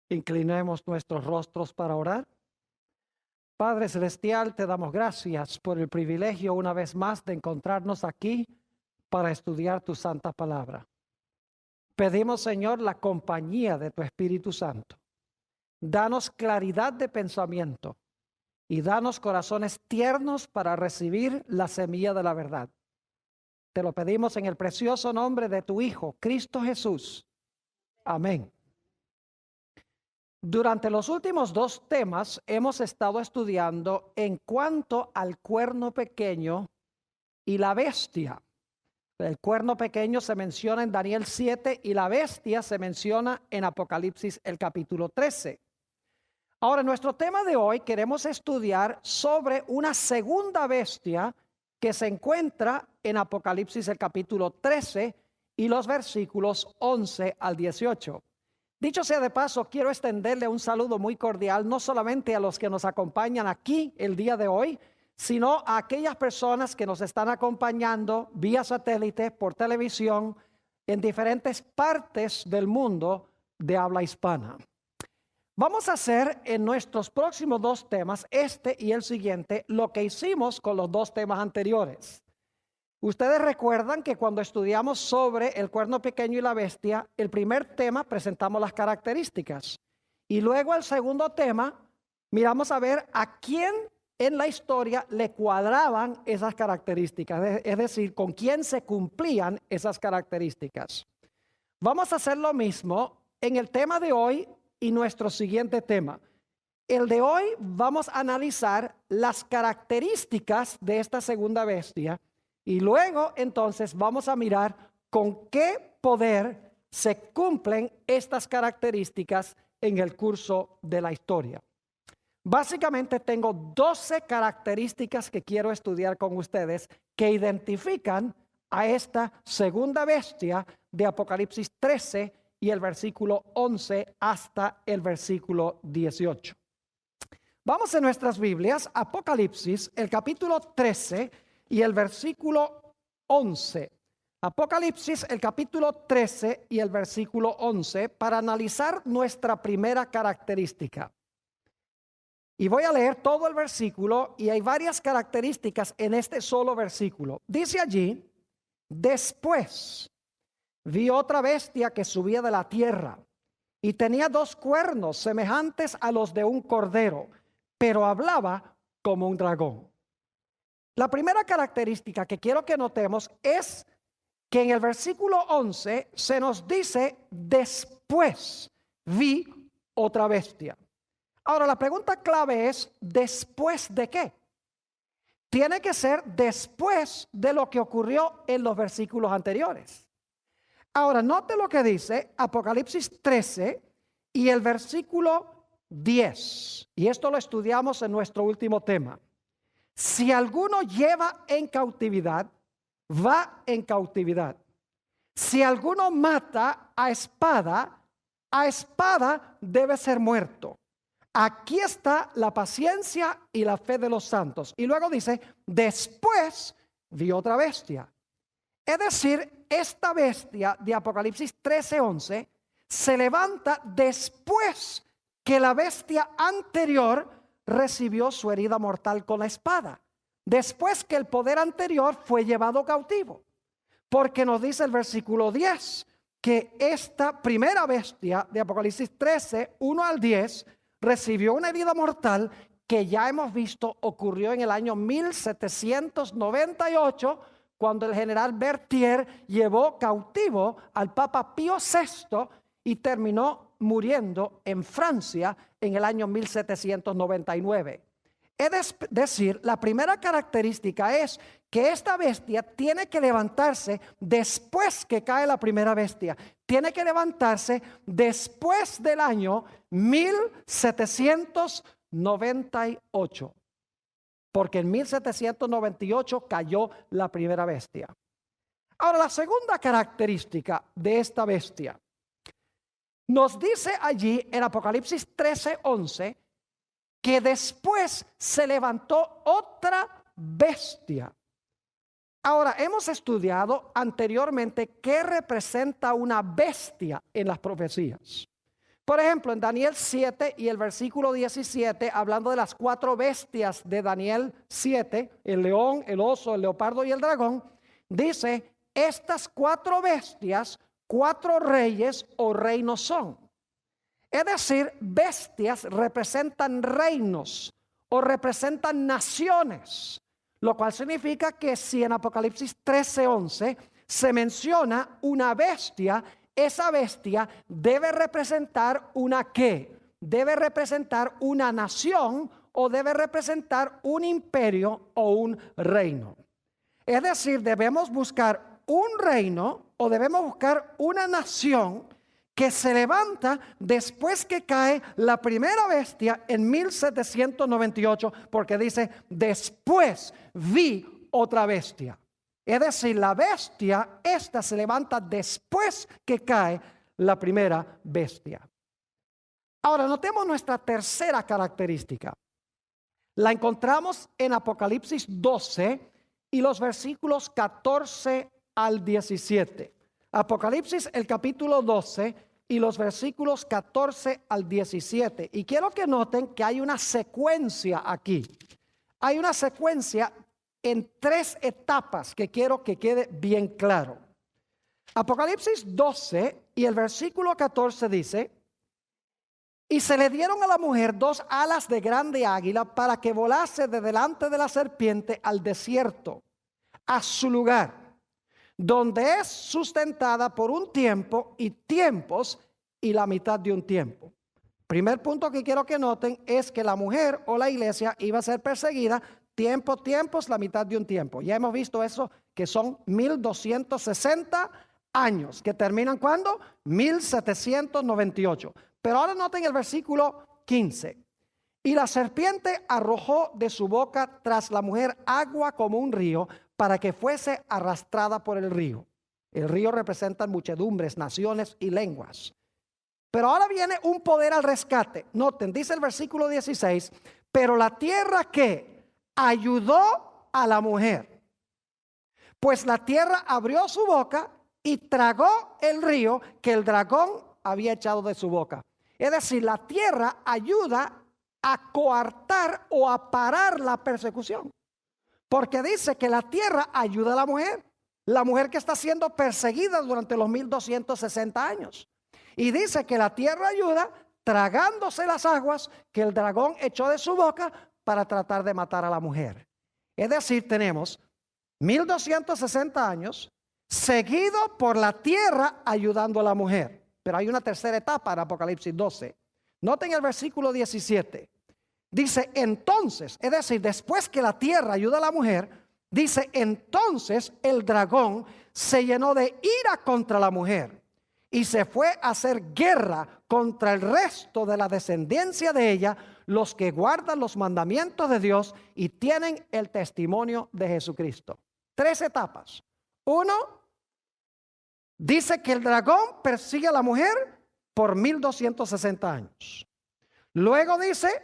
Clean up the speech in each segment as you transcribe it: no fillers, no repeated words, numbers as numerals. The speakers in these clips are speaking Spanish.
Inclinemos nuestros rostros para orar. Padre Celestial, te damos gracias por el privilegio una vez más de encontrarnos aquí para estudiar tu santa palabra. Pedimos, Señor, la compañía de tu Espíritu Santo. Danos claridad de pensamiento y danos corazones tiernos para recibir la semilla de la verdad. Te lo pedimos en el precioso nombre de tu Hijo, Cristo Jesús. Amén. Durante los últimos dos temas hemos estado estudiando en cuanto al cuerno pequeño y la bestia. El cuerno pequeño se menciona en Daniel 7 y la bestia se menciona en Apocalipsis el capítulo 13. Ahora, en nuestro tema de hoy queremos estudiar sobre una segunda bestia que se encuentra en Apocalipsis el capítulo 13 y los versículos 11 al 18. Dicho sea de paso, quiero extenderle un saludo muy cordial, no solamente a los que nos acompañan aquí el día de hoy, sino a aquellas personas que nos están acompañando vía satélite, por televisión, en diferentes partes del mundo de habla hispana. Vamos a hacer en nuestros próximos dos temas, este y el siguiente, lo que hicimos con los dos temas anteriores. Ustedes recuerdan que cuando estudiamos sobre el cuerno pequeño y la bestia, el primer tema presentamos las características. Y luego el segundo tema, miramos a ver a quién en la historia le cuadraban esas características. Es decir, con quién se cumplían esas características. Vamos a hacer lo mismo en el tema de hoy y nuestro siguiente tema. El de hoy vamos a analizar las características de esta segunda bestia. Y luego entonces vamos a mirar con qué poder se cumplen estas características en el curso de la historia. Básicamente tengo 12 características que quiero estudiar con ustedes que identifican a esta segunda bestia de Apocalipsis 13 y el versículo 11 hasta el versículo 18. Vamos en nuestras Biblias, Apocalipsis, el capítulo 13 y el versículo 11. Apocalipsis, el capítulo 13 y el versículo 11, para analizar nuestra primera característica. Y voy a leer todo el versículo y hay varias características en este solo versículo. Dice allí: después vi otra bestia que subía de la tierra y tenía dos cuernos semejantes a los de un cordero, pero hablaba como un dragón. La primera característica que quiero que notemos es que en el versículo 11 se nos dice: después vi otra bestia. Ahora, la pregunta clave es: ¿después de qué? Tiene que ser después de lo que ocurrió en los versículos anteriores. Ahora, note lo que dice Apocalipsis 13 y el versículo 10. Y esto lo estudiamos en nuestro último tema. Si alguno lleva en cautividad, va en cautividad. Si alguno mata a espada debe ser muerto. Aquí está la paciencia y la fe de los santos. Y luego dice: después vi otra bestia. Es decir, esta bestia de Apocalipsis 13:11 se levanta después que la bestia anterior recibió su herida mortal con la espada, después que el poder anterior fue llevado cautivo. Porque nos dice el versículo 10 que esta primera bestia de Apocalipsis 13, 1 al 10, recibió una herida mortal que ya hemos visto ocurrió en el año 1798, cuando el general Berthier llevó cautivo al Papa Pío VI y terminó muriendo en Francia en el año 1799. Es decir, la primera característica es que esta bestia tiene que levantarse después que cae la primera bestia. Tiene que levantarse después del año 1798. Porque en 1798 cayó la primera bestia. Ahora, la segunda característica de esta bestia nos dice allí en Apocalipsis 13:11 que después se levantó otra bestia. Ahora, hemos estudiado anteriormente qué representa una bestia en las profecías. Por ejemplo, en Daniel 7 y el versículo 17, hablando de las 4 bestias de Daniel 7, el león, el oso, el leopardo y el dragón, dice, estas 4 bestias, 4 reyes o reinos son. Es decir, bestias representan reinos o representan naciones, lo cual significa que si en Apocalipsis 13:11 se menciona una bestia, esa bestia debe representar una ¿qué? Debe representar una nación o debe representar un imperio o un reino. Es decir, debemos buscar un reino o debemos buscar una nación que se levanta después que cae la primera bestia en 1798, porque dice, después vi otra bestia. Es decir, la bestia, esta se levanta después que cae la primera bestia. Ahora, notemos nuestra tercera característica. La encontramos en Apocalipsis 12 y los versículos 14 al 17. Apocalipsis, el capítulo 12 y los versículos 14 al 17. Y quiero que noten que hay una secuencia aquí. Hay una secuencia en 3 etapas que quiero que quede bien claro. Apocalipsis 12 y el versículo 14 dice, y se le dieron a la mujer 2 alas de grande águila para que volase de delante de la serpiente al desierto, a su lugar, donde es sustentada por un tiempo y tiempos y la mitad de un tiempo. Primer punto que quiero que noten es que la mujer o la iglesia iba a ser perseguida tiempos, la mitad de un tiempo. Ya hemos visto eso, que son 1260 años, que terminan ¿cuándo? 1798. Pero ahora noten el versículo 15. Y la serpiente arrojó de su boca tras la mujer agua como un río, para que fuese arrastrada por el río. El río representa muchedumbres, naciones y lenguas. Pero ahora viene un poder al rescate. Noten, dice el versículo 16, pero la tierra que ayudó a la mujer, pues la tierra abrió su boca y tragó el río que el dragón había echado de su boca. Es decir, la tierra ayuda a coartar o a parar la persecución. Porque dice que la tierra ayuda a la mujer que está siendo perseguida durante los 1260 años. Y dice que la tierra ayuda tragándose las aguas que el dragón echó de su boca para tratar de matar a la mujer. Es decir, tenemos 1260 años seguido por la tierra ayudando a la mujer. Pero hay una tercera etapa en Apocalipsis 12. Noten el versículo 17. Dice entonces, es decir, después que la tierra ayuda a la mujer, dice entonces el dragón se llenó de ira contra la mujer y se fue a hacer guerra contra el resto de la descendencia de ella, los que guardan los mandamientos de Dios y tienen el testimonio de Jesucristo. 3 etapas. 1, dice que el dragón persigue a la mujer por 1260 años. Luego dice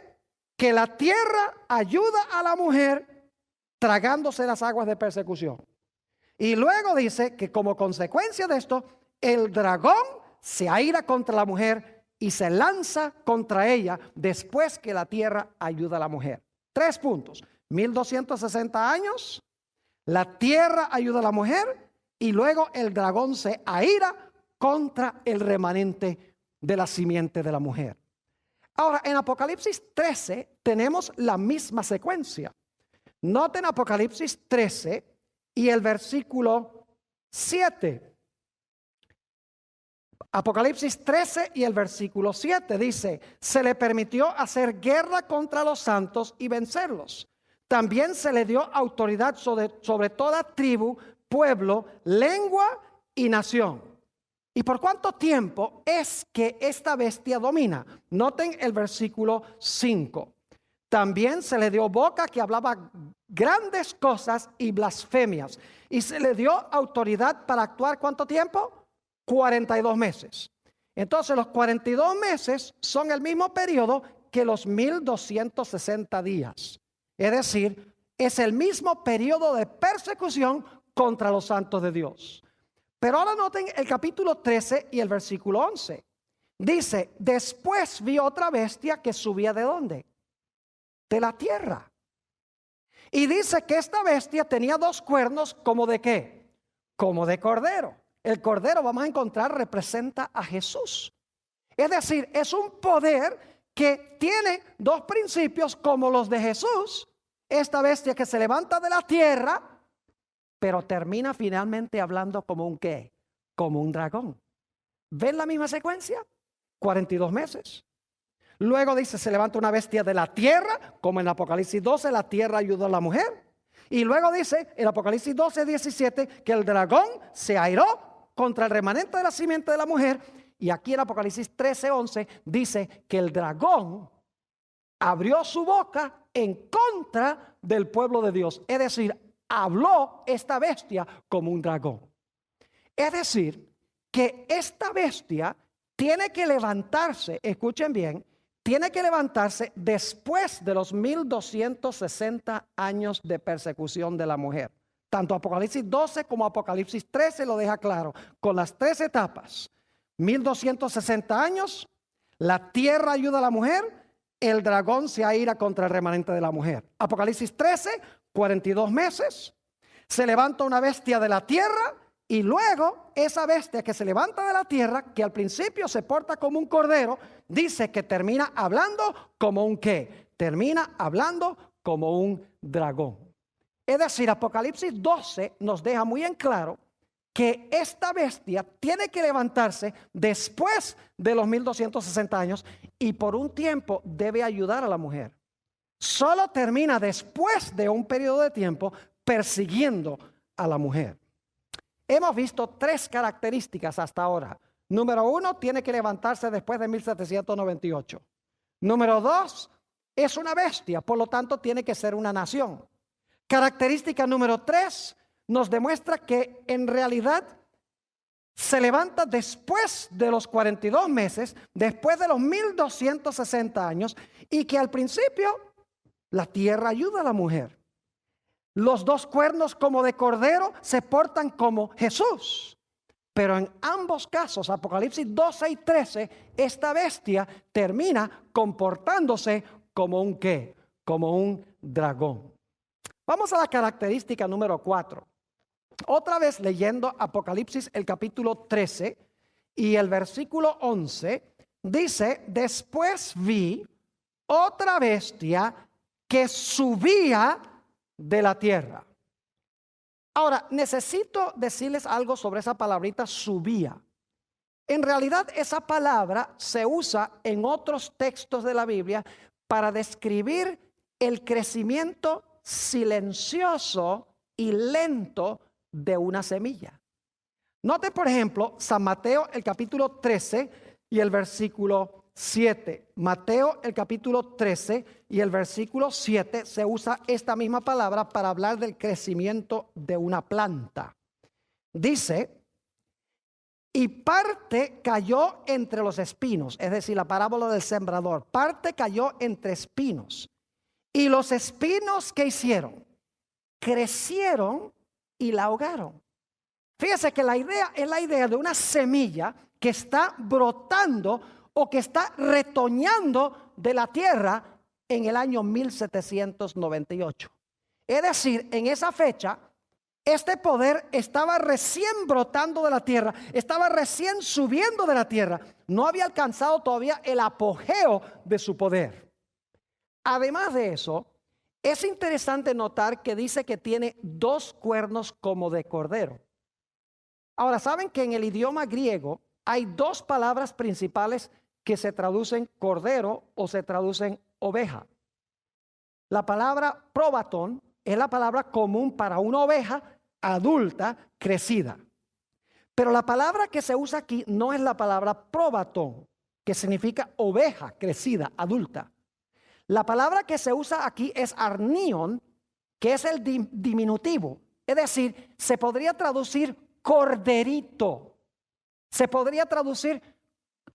que la tierra ayuda a la mujer tragándose las aguas de persecución. Y luego dice que como consecuencia de esto, el dragón se aira contra la mujer y se lanza contra ella después que la tierra ayuda a la mujer. 3 puntos. 1260 años, la tierra ayuda a la mujer y luego el dragón se aira contra el remanente de la simiente de la mujer. Ahora, en Apocalipsis 13 tenemos la misma secuencia. Noten Apocalipsis 13 y el versículo 7. Apocalipsis 13 y el versículo 7 dice, se le permitió hacer guerra contra los santos y vencerlos. También se le dio autoridad sobre toda tribu, pueblo, lengua y nación. ¿Y por cuánto tiempo es que esta bestia domina? Noten el versículo 5. También se le dio boca que hablaba grandes cosas y blasfemias. Y se le dio autoridad para actuar ¿cuánto tiempo? 42 meses. Entonces los 42 meses son el mismo periodo que los 1260 días. Es decir, es el mismo periodo de persecución contra los santos de Dios. Pero ahora noten el capítulo 13 y el versículo 11. Dice, después vi otra bestia que subía ¿de dónde? De la tierra. Y dice que esta bestia tenía dos cuernos, ¿como de qué? Como de cordero. El cordero, vamos a encontrar, representa a Jesús. Es decir, es un poder que tiene dos principios como los de Jesús. Esta bestia que se levanta de la tierra, pero termina finalmente hablando como un ¿qué? Como un dragón. ¿Ven la misma secuencia? 42 meses. Luego dice, se levanta una bestia de la tierra, como en Apocalipsis 12, la tierra ayudó a la mujer. Y luego dice, en Apocalipsis 12, 17, que el dragón se airó contra el remanente de la simiente de la mujer. Y aquí en Apocalipsis 13, 11, dice que el dragón abrió su boca en contra del pueblo de Dios. Es decir, habló esta bestia como un dragón. Es decir, que esta bestia tiene que levantarse, escuchen bien, tiene que levantarse después de los 1260 años de persecución de la mujer. Tanto Apocalipsis 12 como Apocalipsis 13 lo deja claro, con las tres etapas. 1260 años, la tierra ayuda a la mujer, el dragón se aira contra el remanente de la mujer. Apocalipsis 13, 42 meses, se levanta una bestia de la tierra. Y luego esa bestia que se levanta de la tierra, que al principio se porta como un cordero, dice que termina hablando como un ¿qué? Termina hablando como un dragón. Es decir, Apocalipsis 12 nos deja muy en claro que esta bestia tiene que levantarse después de los 1260 años y por un tiempo debe ayudar a la mujer. Solo termina después de un periodo de tiempo persiguiendo a la mujer. Hemos visto tres características hasta ahora. Número 1, tiene que levantarse después de 1798. Número 2, es una bestia, por lo tanto tiene que ser una nación. Característica número 3, nos demuestra que en realidad se levanta después de los 42 meses, después de los 1260 años, y que al principio la tierra ayuda a la mujer. Los dos cuernos como de cordero se portan como Jesús. Pero en ambos casos, Apocalipsis 12 y 13, esta bestia termina comportándose como un ¿qué? Como un dragón. Vamos a la característica número 4. Otra vez leyendo Apocalipsis el capítulo 13 y el versículo 11, dice, después vi otra bestia que subía de la tierra. Ahora, necesito decirles algo sobre esa palabrita subía. En realidad, esa palabra se usa en otros textos de la Biblia para describir el crecimiento silencioso y lento de una semilla. Note, por ejemplo, San Mateo, el capítulo 13 y el versículo 7. Mateo el capítulo 13 y el versículo 7 se usa esta misma palabra para hablar del crecimiento de una planta. Dice, y parte cayó entre los espinos, es decir, la parábola del sembrador. Parte cayó entre espinos. Y los espinos, ¿qué hicieron? Crecieron y la ahogaron. Fíjese que la idea es la idea de una semilla que está brotando o que está retoñando de la tierra en el año 1798. Es decir, en esa fecha, este poder estaba recién brotando de la tierra, estaba recién subiendo de la tierra, no había alcanzado todavía el apogeo de su poder. Además de eso, es interesante notar que dice que tiene dos cuernos como de cordero. Ahora, ¿saben que en el idioma griego hay dos palabras principales que se traducen cordero o se traducen oveja? La palabra probatón es la palabra común para una oveja adulta crecida. Pero la palabra que se usa aquí no es la palabra probatón, que significa oveja crecida, adulta. La palabra que se usa aquí es arnion, que es el diminutivo. Es decir, se podría traducir corderito. Se podría traducir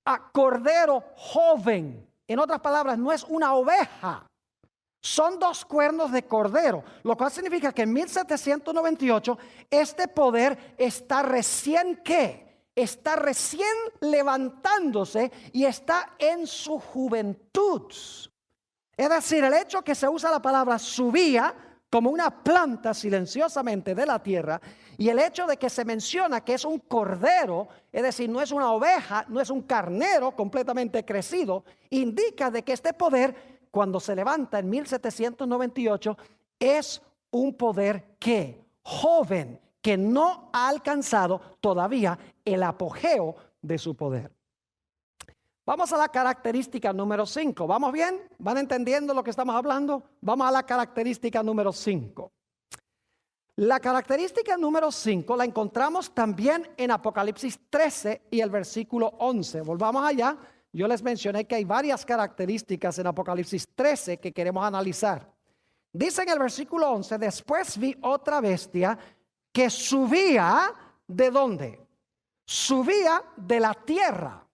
a cordero joven. En otras palabras, no es una oveja. Son dos cuernos de cordero, lo cual significa que en 1798 este poder está recién ¿qué? está recién levantándose y está en su juventud. Es decir, el hecho que se usa la palabra subía como una planta silenciosamente de la tierra, y el hecho de que se menciona que es un cordero, es decir, no es una oveja, no es un carnero completamente crecido, indica de que este poder, cuando se levanta en 1798, es un poder que joven, que no ha alcanzado todavía el apogeo de su poder. Vamos a la característica número 5. ¿Vamos bien? ¿Van entendiendo lo que estamos hablando? Vamos a la característica número 5. La característica número 5 la encontramos también en Apocalipsis 13 y el versículo 11. Volvamos allá. Yo les mencioné que hay varias características en Apocalipsis 13 que queremos analizar. Dice en el versículo 11, después vi otra bestia que subía, ¿de dónde? Subía de la tierra.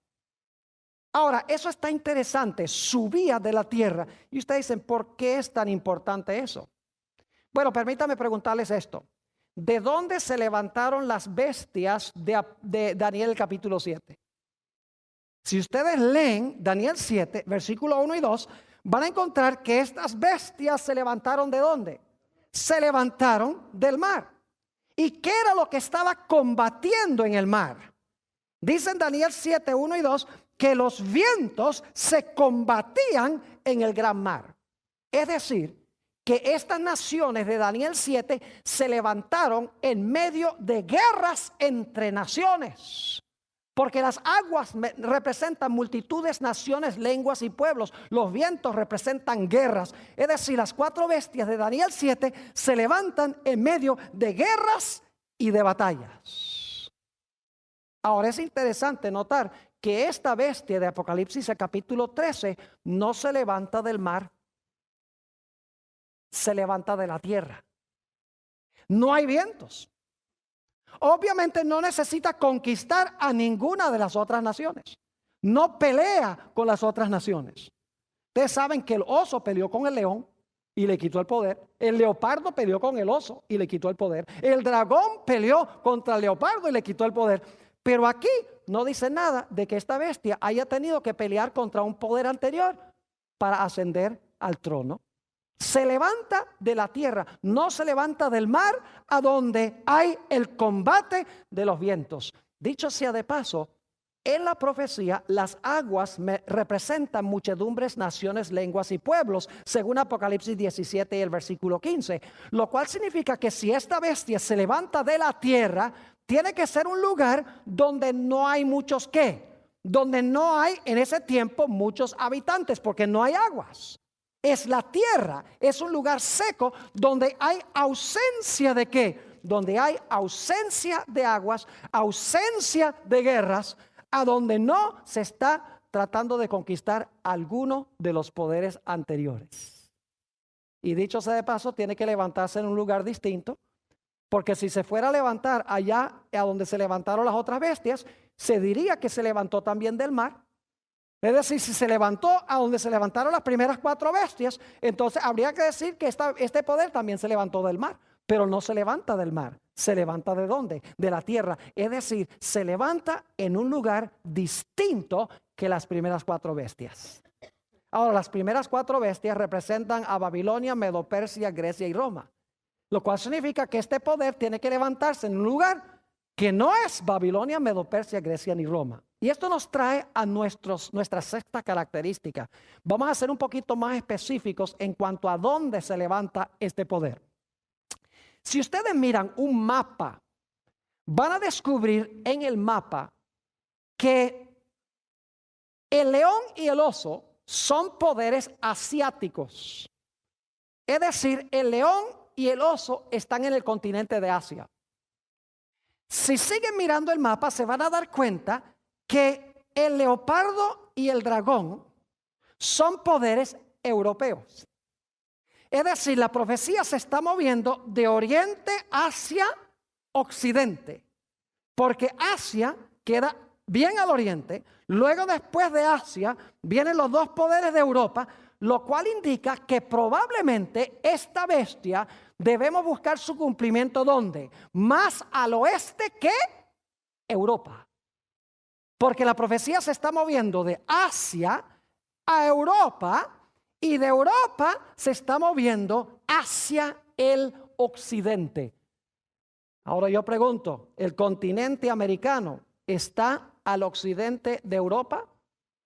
Ahora, eso está interesante, subía de la tierra. Y ustedes dicen, ¿por qué es tan importante eso? Bueno, permítame preguntarles esto. ¿De dónde se levantaron las bestias de Daniel capítulo 7? Si ustedes leen Daniel 7, versículo 1 y 2, van a encontrar que estas bestias se levantaron ¿de dónde? Se levantaron del mar. ¿Y qué era lo que estaba combatiendo en el mar? Dice en Daniel 7, 1 y 2, que los vientos se combatían en el gran mar. Es decir, que estas naciones de Daniel 7 se levantaron en medio de guerras entre naciones. Porque las aguas representan multitudes, naciones, lenguas y pueblos. Los vientos representan guerras. Es decir, las 4 bestias de Daniel 7 se levantan en medio de guerras y de batallas. Ahora es interesante notar que esta bestia de Apocalipsis capítulo 13 no se levanta del mar, se levanta de la tierra. No hay vientos. Obviamente no necesita conquistar a ninguna de las otras naciones. No pelea con las otras naciones. Ustedes saben que el oso peleó con el león y le quitó el poder. El leopardo peleó con el oso y le quitó el poder. El dragón peleó contra el leopardo y le quitó el poder. Pero aquí no dice nada de que esta bestia haya tenido que pelear contra un poder anterior para ascender al trono. Se levanta de la tierra, no se levanta del mar, a donde hay el combate de los vientos. Dicho sea de paso, en la profecía las aguas representan muchedumbres, naciones, lenguas y pueblos, según Apocalipsis 17 y el versículo 15. Lo cual significa que si esta bestia se levanta de la tierra, tiene que ser un lugar donde no hay muchos donde no hay en ese tiempo muchos habitantes, porque no hay aguas. Es la tierra, es un lugar seco donde hay ausencia de ¿qué? Donde hay ausencia de aguas, ausencia de guerras, a donde no se está tratando de conquistar alguno de los poderes anteriores. Y dicho sea de paso, tiene que levantarse en un lugar distinto, porque si se fuera a levantar allá a donde se levantaron las otras bestias, se diría que se levantó también del mar. Es decir, si se levantó a donde se levantaron las primeras 4 bestias, entonces habría que decir que este poder también se levantó del mar. Pero no se levanta del mar, se levanta ¿de dónde? De la tierra. Es decir, se levanta en un lugar distinto que las primeras 4 bestias. Ahora, las primeras 4 bestias representan a Babilonia, Medo-Persia, Grecia y Roma. Lo cual significa que este poder tiene que levantarse en un lugar que no es Babilonia, Medo-Persia, Grecia ni Roma. Y esto nos trae a nuestra sexta característica. Vamos a ser un poquito más específicos en cuanto a dónde se levanta este poder. Si ustedes miran un mapa, van a descubrir en el mapa que el león y el oso son poderes asiáticos. Es decir, el león y el oso están en el continente de Asia. Si siguen mirando el mapa, se van a dar cuenta que el leopardo y el dragón son poderes europeos. Es decir, la profecía se está moviendo de oriente hacia occidente, porque Asia queda bien al oriente. Luego, después de Asia, vienen los 2 poderes de Europa, lo cual indica que probablemente esta bestia debemos buscar su cumplimiento ¿dónde? Más al oeste que Europa. Porque la profecía se está moviendo de Asia a Europa y de Europa se está moviendo hacia el occidente. Ahora yo pregunto, ¿el continente americano está al occidente de Europa?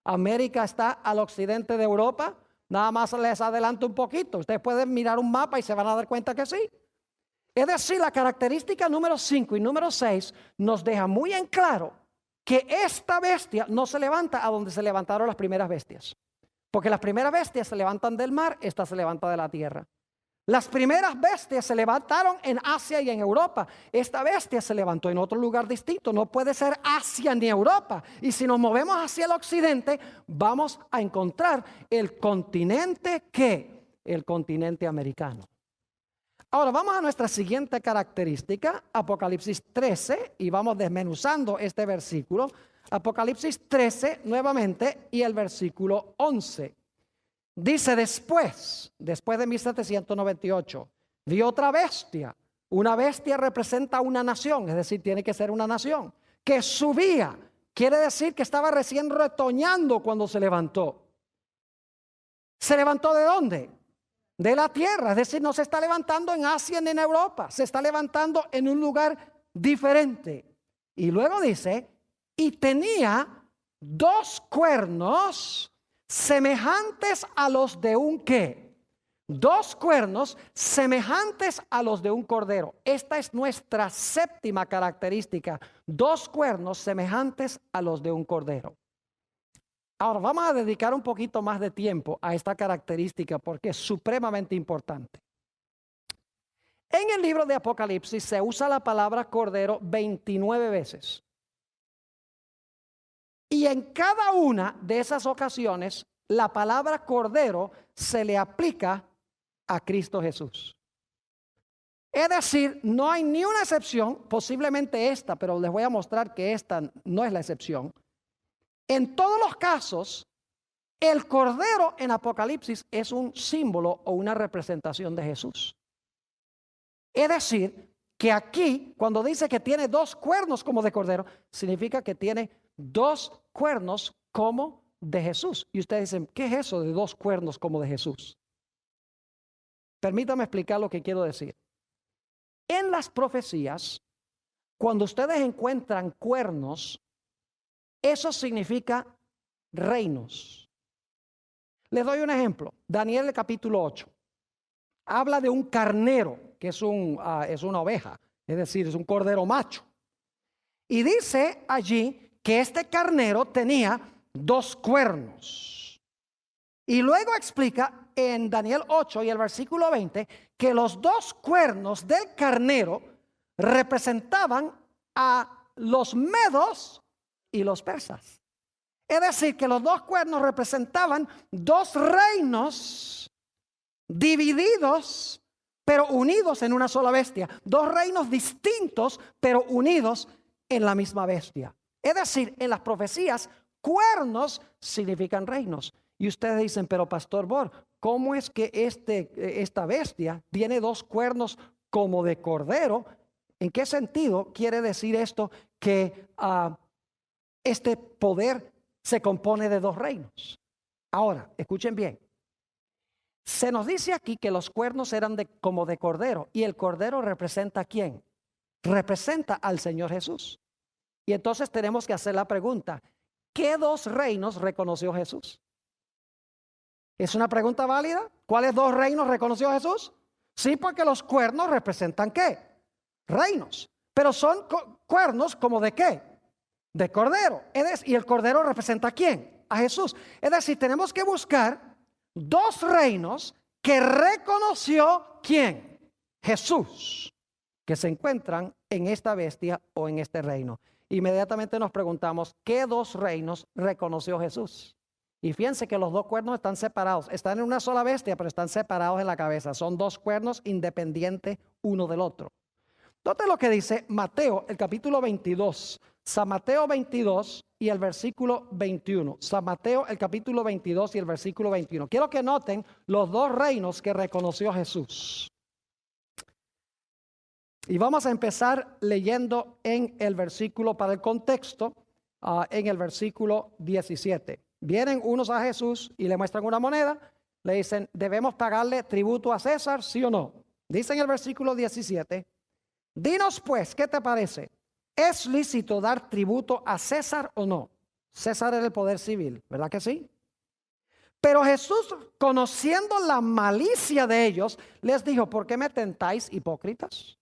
¿América está al occidente de Europa? Nada más les adelanto un poquito. Ustedes pueden mirar un mapa y se van a dar cuenta que sí. Es decir, la característica número 5 y número 6 nos deja muy en claro que esta bestia no se levanta a donde se levantaron las primeras bestias. Porque las primeras bestias se levantan del mar, esta se levanta de la tierra. Las primeras bestias se levantaron en Asia y en Europa. Esta bestia se levantó en otro lugar distinto. No puede ser Asia ni Europa. Y si nos movemos hacia el occidente, vamos a encontrar el continente el continente americano. Ahora vamos a nuestra siguiente característica, Apocalipsis 13, y vamos desmenuzando este versículo. Apocalipsis 13 nuevamente y el versículo 11. Dice después de 1798, vi otra bestia. Una bestia representa una nación, es decir, tiene que ser una nación, que subía. Quiere decir que estaba recién retoñando cuando se levantó. ¿Se levantó de dónde? De la tierra, es decir, no se está levantando en Asia ni en Europa, se está levantando en un lugar diferente. Y luego dice, y tenía 2 cuernos semejantes a los de un ¿qué? 2 cuernos semejantes a los de un cordero. Esta es nuestra séptima característica, 2 cuernos semejantes a los de un cordero. Ahora vamos a dedicar un poquito más de tiempo a esta característica porque es supremamente importante. En el libro de Apocalipsis se usa la palabra cordero 29 veces. Y en cada una de esas ocasiones, la palabra cordero se le aplica a Cristo Jesús. Es decir, no hay ni una excepción, posiblemente esta, pero les voy a mostrar que esta no es la excepción. En todos los casos, el cordero en Apocalipsis es un símbolo o una representación de Jesús. Es decir, que aquí, cuando dice que tiene 2 cuernos como de cordero, significa que tiene 2 cuernos como de Jesús. Y ustedes dicen, ¿qué es eso de 2 cuernos como de Jesús? Permítame explicar lo que quiero decir. En las profecías, cuando ustedes encuentran cuernos, eso significa reinos. Les doy un ejemplo. Daniel capítulo 8. Habla de un carnero, que es una oveja, es decir, es un cordero macho. Y dice allí que este carnero tenía 2 cuernos. Y luego explica en Daniel 8 y el versículo 20 que los 2 cuernos del carnero representaban a los medos y los persas. Es decir, que los 2 cuernos representaban 2 reinos divididos, pero unidos en una sola bestia. 2 reinos distintos, pero unidos en la misma bestia. Es decir, en las profecías, cuernos significan reinos. Y ustedes dicen, pero Pastor Bor, ¿cómo es que esta bestia tiene 2 cuernos como de cordero? ¿En qué sentido quiere decir esto que este poder se compone de 2 reinos? Ahora, escuchen bien. Se nos dice aquí que los cuernos eran como de cordero. ¿Y el cordero representa a quién? Representa al Señor Jesús. Y entonces tenemos que hacer la pregunta, ¿qué 2 reinos reconoció Jesús? ¿Es una pregunta válida? ¿Cuáles 2 reinos reconoció Jesús? Sí, porque los cuernos representan ¿qué? Reinos. Pero son cuernos como de ¿qué? De cordero. ¿Y el cordero representa a quién? A Jesús. Es decir, tenemos que buscar 2 reinos que reconoció ¿quién? Jesús, que se encuentran en esta bestia o en este reino. Inmediatamente nos preguntamos, ¿qué 2 reinos reconoció Jesús? Y fíjense que los 2 cuernos están separados. Están en una sola bestia, pero están separados en la cabeza. Son 2 cuernos independientes uno del otro. Noten lo que dice Mateo, el capítulo 22. San Mateo 22 y el versículo 21. San Mateo, el capítulo 22 y el versículo 21. Quiero que noten los 2 reinos que reconoció Jesús. Y vamos a empezar leyendo en el versículo para el contexto. en el versículo 17. Vienen unos a Jesús y le muestran una moneda. Le dicen, ¿debemos pagarle tributo a César, sí o no? Dice en el versículo 17, dinos pues, ¿qué te parece? ¿Es lícito dar tributo a César o no? César era el poder civil, ¿verdad que sí? Pero Jesús, conociendo la malicia de ellos, les dijo, ¿por qué me tentáis, hipócritas?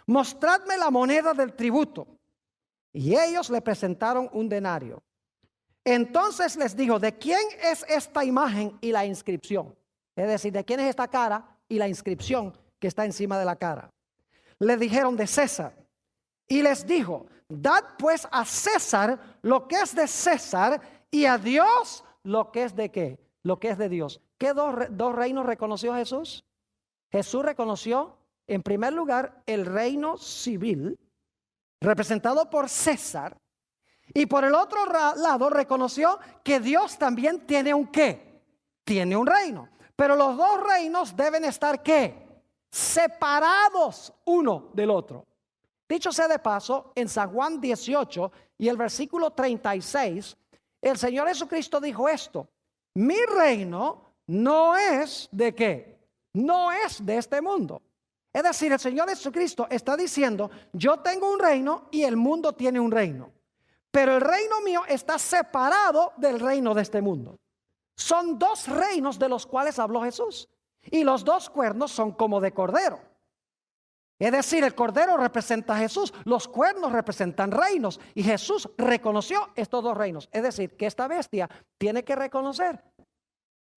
Mostradme la moneda del tributo. Y ellos le presentaron un denario. Entonces les dijo, ¿de quién es esta imagen y la inscripción? Es decir, ¿de quién es esta cara y la inscripción que está encima de la cara? Le dijeron, de César. Y les dijo, dad pues a César lo que es de César y a Dios lo que es de ¿qué? Lo que es de Dios. ¿Qué dos reinos reconoció Jesús? Jesús reconoció en primer lugar el reino civil representado por César. Y por el otro lado reconoció que Dios también tiene un ¿qué? Tiene un reino. Pero los dos reinos deben estar ¿qué? Separados uno del otro. Dicho sea de paso, en San Juan 18 y el versículo 36, el Señor Jesucristo dijo esto: mi reino no es de ¿qué? No es de este mundo. Es decir, el Señor Jesucristo está diciendo, yo tengo un reino y el mundo tiene un reino. Pero el reino mío está separado del reino de este mundo. Son dos reinos de los cuales habló Jesús. Y los dos cuernos son como de cordero. Es decir, el cordero representa a Jesús, los cuernos representan reinos. Y Jesús reconoció estos dos reinos. Es decir, que esta bestia tiene que reconocer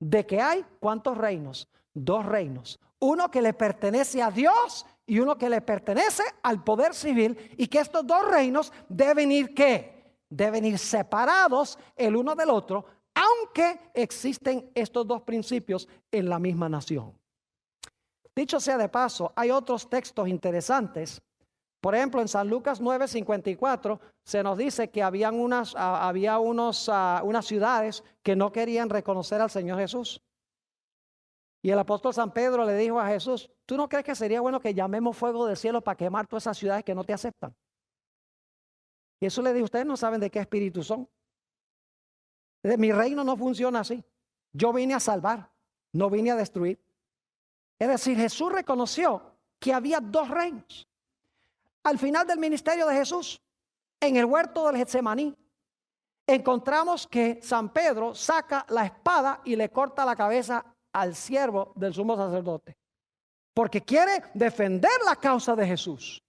de que hay ¿cuántos reinos? Dos reinos. Uno que le pertenece a Dios y uno que le pertenece al poder civil. Y que estos dos reinos deben ir ¿qué? Deben ir separados el uno del otro, aunque existen estos dos principios en la misma nación. Dicho sea de paso, hay otros textos interesantes. Por ejemplo, en San Lucas 9:54 se nos dice que había unas ciudades que no querían reconocer al Señor Jesús. Y el apóstol San Pedro le dijo a Jesús, ¿tú no crees que sería bueno que llamemos fuego del cielo para quemar todas esas ciudades que no te aceptan? Y eso le dijo, ustedes no saben de qué espíritu son. Mi reino no funciona así. Yo vine a salvar, no vine a destruir. Es decir, Jesús reconoció que había dos reinos. Al final del ministerio de Jesús, en el huerto del Getsemaní, encontramos que San Pedro saca la espada y le corta la cabeza al siervo del sumo sacerdote, porque quiere defender la causa de Jesús.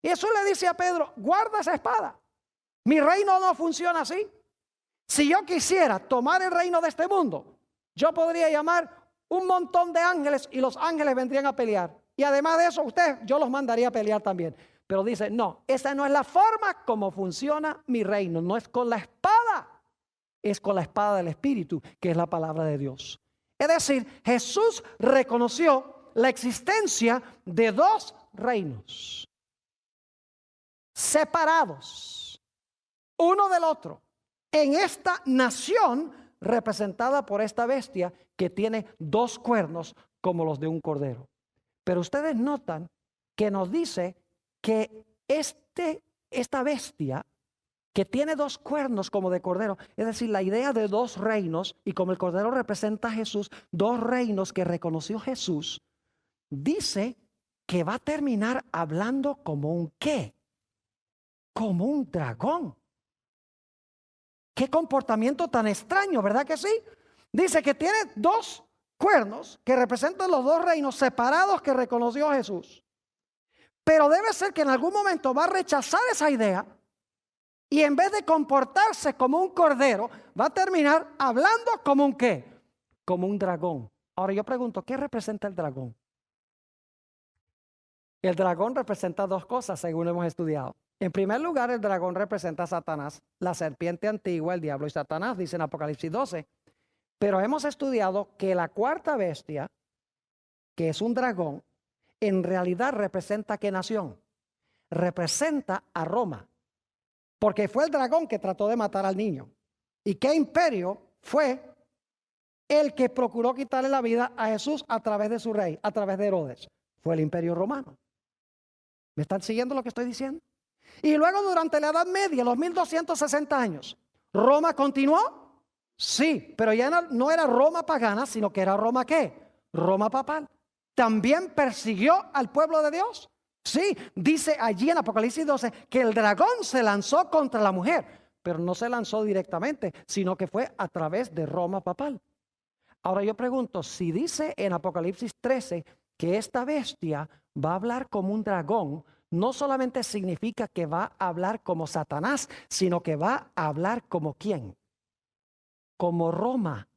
Y Jesús le dice a Pedro, guarda esa espada. Mi reino no funciona así. Si yo quisiera tomar el reino de este mundo, yo podría llamar un montón de ángeles y los ángeles vendrían a pelear. Y además de eso, yo los mandaría a pelear también. Pero dice, no, esa no es la forma como funciona mi reino. No es con la espada, es con la espada del Espíritu, que es la palabra de Dios. Es decir, Jesús reconoció la existencia de dos reinos separados uno del otro en esta nación representada por esta bestia que tiene dos cuernos como los de un cordero. Pero ustedes notan que nos dice que esta bestia que tiene dos cuernos como de cordero, es decir, la idea de dos reinos, y como el cordero representa a Jesús, dos reinos que reconoció Jesús, dice que va a terminar hablando como un ¿qué? Como un dragón. Qué comportamiento tan extraño, ¿verdad que sí? Dice que tiene dos cuernos que representan los dos reinos separados que reconoció Jesús. Pero debe ser que en algún momento va a rechazar esa idea y en vez de comportarse como un cordero, va a terminar hablando como un ¿qué? Como un dragón. Ahora yo pregunto, ¿qué representa el dragón? El dragón representa dos cosas, según hemos estudiado. En primer lugar, el dragón representa a Satanás, la serpiente antigua, el diablo y Satanás, dice en Apocalipsis 12. Pero hemos estudiado que la cuarta bestia, que es un dragón, en realidad representa ¿a qué nación? Representa a Roma. Porque fue el dragón que trató de matar al niño. ¿Y qué imperio fue el que procuró quitarle la vida a Jesús a través de su rey, a través de Herodes? Fue el imperio romano. ¿Me están siguiendo lo que estoy diciendo? Y luego durante la Edad Media, los 1260 años, ¿Roma continuó? Sí, pero ya no era Roma pagana, sino que era Roma ¿qué? Roma papal. ¿También persiguió al pueblo de Dios? Sí, dice allí en Apocalipsis 12 que el dragón se lanzó contra la mujer, pero no se lanzó directamente, sino que fue a través de Roma papal. Ahora yo pregunto, si dice en Apocalipsis 13 que esta bestia va a hablar como un dragón, no solamente significa que va a hablar como Satanás, sino que va a hablar como ¿quién? Como Roma.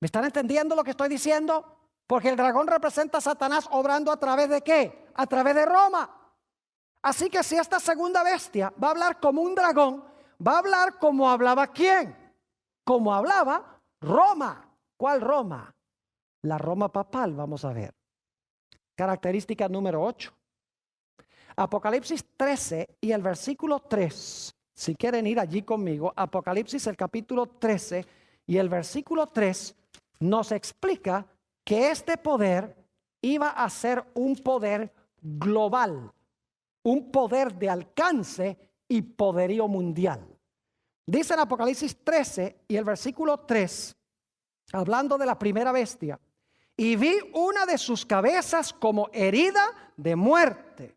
¿Me están entendiendo lo que estoy diciendo? Porque el dragón representa a Satanás obrando a través de ¿qué? A través de Roma. Así que si esta segunda bestia va a hablar como un dragón, va a hablar como hablaba ¿quién? Como hablaba Roma. ¿Cuál Roma? La Roma papal, vamos a ver. Característica número 8. Apocalipsis 13 y el versículo 3. Si quieren ir allí conmigo, Apocalipsis el capítulo 13 y el versículo 3 nos explica que este poder iba a ser un poder global, un poder de alcance y poderío mundial. Dice en Apocalipsis 13 y el versículo 3, hablando de la primera bestia, y vi una de sus cabezas como herida de muerte,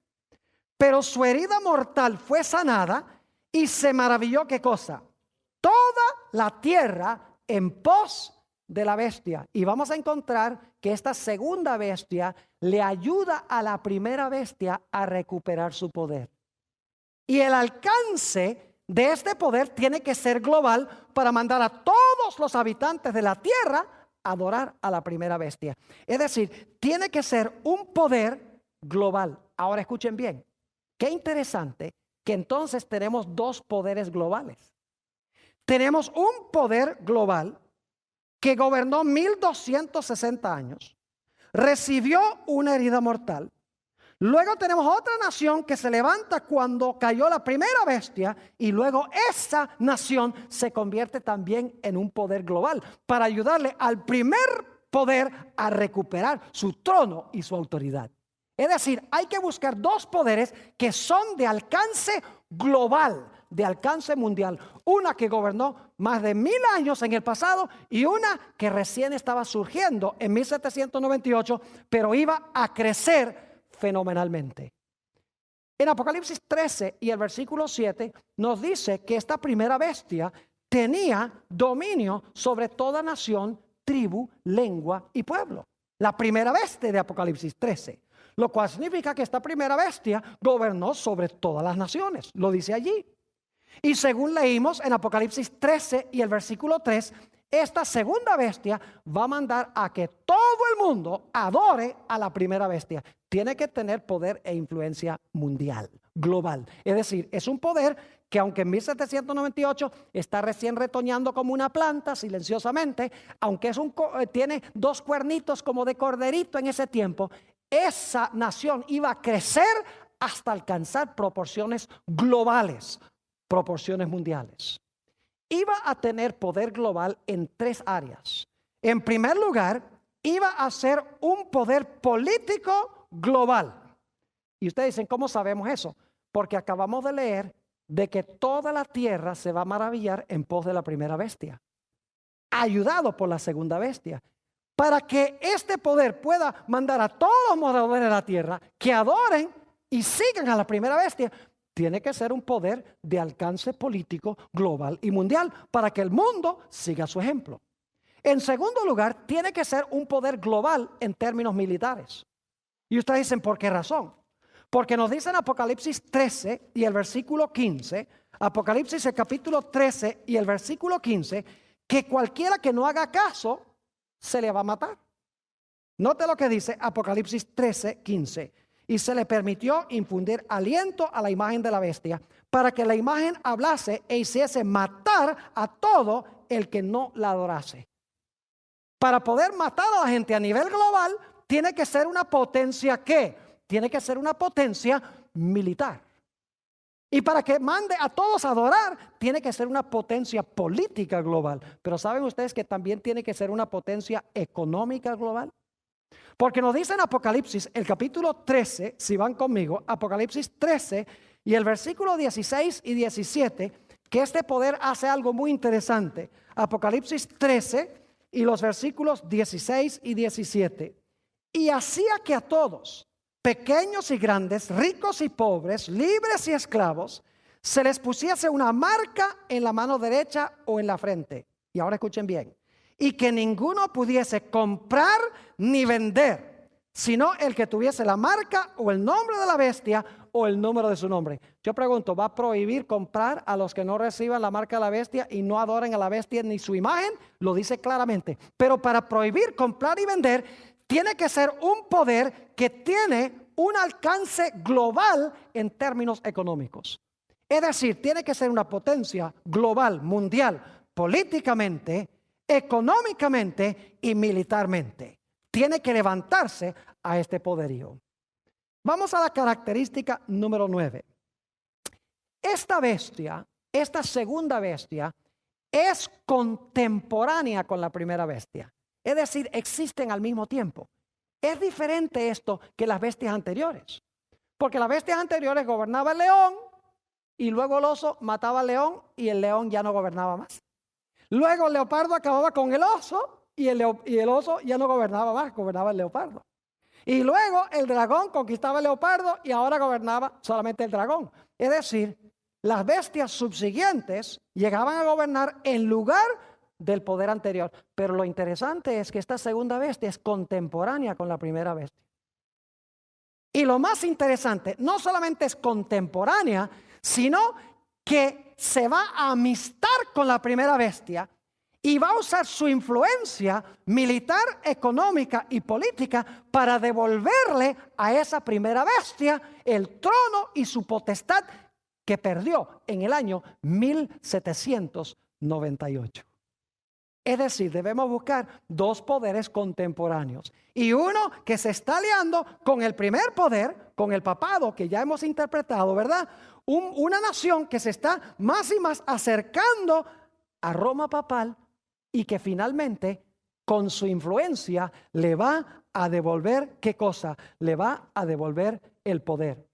pero su herida mortal fue sanada y se maravilló, ¿qué cosa? Toda la tierra en pos de la bestia. Y vamos a encontrar que esta segunda bestia le ayuda a la primera bestia a recuperar su poder. Y el alcance de este poder tiene que ser global para mandar a todos los habitantes de la tierra a adorar a la primera bestia. Es decir, tiene que ser un poder global. Ahora escuchen bien, qué interesante que entonces tenemos dos poderes globales. Tenemos un poder global que gobernó 1260 años, recibió una herida mortal. Luego tenemos otra nación que se levanta cuando cayó la primera bestia y luego esa nación se convierte también en un poder global para ayudarle al primer poder a recuperar su trono y su autoridad. Es decir, hay que buscar dos poderes que son de alcance global, de alcance mundial. Una que gobernó más de 1000 años en el pasado y una que recién estaba surgiendo en 1798, pero iba a crecer fenomenalmente. En Apocalipsis 13 y el versículo 7 nos dice que esta primera bestia tenía dominio sobre toda nación, tribu, lengua y pueblo. La primera bestia de Apocalipsis 13. Lo cual significa que esta primera bestia gobernó sobre todas las naciones. Lo dice allí. Y según leímos en Apocalipsis 13 y el versículo 3, esta segunda bestia va a mandar a que todo el mundo adore a la primera bestia. Tiene que tener poder e influencia mundial, global. Es decir, es un poder que aunque en 1798 está recién retoñando como una planta silenciosamente, aunque tiene dos cuernitos como de corderito en ese tiempo, esa nación iba a crecer hasta alcanzar proporciones globales, proporciones mundiales. Iba a tener poder global en tres áreas. En primer lugar, iba a ser un poder político global. Y ustedes dicen, ¿cómo sabemos eso? Porque acabamos de leer de que toda la tierra se va a maravillar en pos de la primera bestia, ayudado por la segunda bestia. Para que este poder pueda mandar a todos los moradores de la tierra que adoren y sigan a la primera bestia, tiene que ser un poder de alcance político global y mundial para que el mundo siga su ejemplo. En segundo lugar, tiene que ser un poder global en términos militares. Y ustedes dicen, ¿por qué razón? Porque nos dice en Apocalipsis 13 y el versículo 15, Apocalipsis el capítulo 13 y el versículo 15, que cualquiera que no haga caso se le va a matar. Note lo que dice Apocalipsis 13, 15. Y se le permitió infundir aliento a la imagen de la bestia para que la imagen hablase e hiciese matar a todo el que no la adorase. Para poder matar a la gente a nivel global, tiene que ser una potencia ¿qué? Tiene que ser una potencia militar. Y para que mande a todos a adorar, tiene que ser una potencia política global. Pero ¿saben ustedes que también tiene que ser una potencia económica global? Porque nos dice en Apocalipsis, el capítulo 13, si van conmigo, Apocalipsis 13 y el versículo 16 y 17, que este poder hace algo muy interesante. Apocalipsis 13 y los versículos 16 y 17. Y hacía que a todos, pequeños y grandes, ricos y pobres, libres y esclavos, se les pusiese una marca en la mano derecha o en la frente. Y ahora escuchen bien. Y que ninguno pudiese comprar ni vender, sino el que tuviese la marca o el nombre de la bestia o el número de su nombre. Yo pregunto, ¿va a prohibir comprar a los que no reciban la marca de la bestia y no adoren a la bestia ni su imagen? Lo dice claramente. Pero para prohibir comprar y vender, tiene que ser un poder que tiene un alcance global en términos económicos. Es decir, tiene que ser una potencia global, mundial, políticamente, económicamente y militarmente. Tiene que levantarse a este poderío. Vamos a la característica número 9. Esta bestia, esta segunda bestia, es contemporánea con la primera bestia. Es decir, existen al mismo tiempo. Es diferente esto que las bestias anteriores. Porque las bestias anteriores gobernaba el león y luego el oso mataba al león y el león ya no gobernaba más. Luego el leopardo acababa con el oso y el oso ya no gobernaba más, gobernaba el leopardo. Y luego el dragón conquistaba el leopardo y ahora gobernaba solamente el dragón. Es decir, las bestias subsiguientes llegaban a gobernar en lugar del poder anterior. Pero lo interesante es que esta segunda bestia es contemporánea con la primera bestia. Y lo más interesante, no solamente es contemporánea, sino que se va a amistar con la primera bestia y va a usar su influencia militar, económica y política para devolverle a esa primera bestia el trono y su potestad que perdió en el año 1798. Es decir, debemos buscar dos poderes contemporáneos y uno que se está aliando con el primer poder, con el papado que ya hemos interpretado, ¿verdad? Una nación que se está más y más acercando a Roma papal y que finalmente con su influencia le va a devolver, ¿qué cosa? Le va a devolver el poder.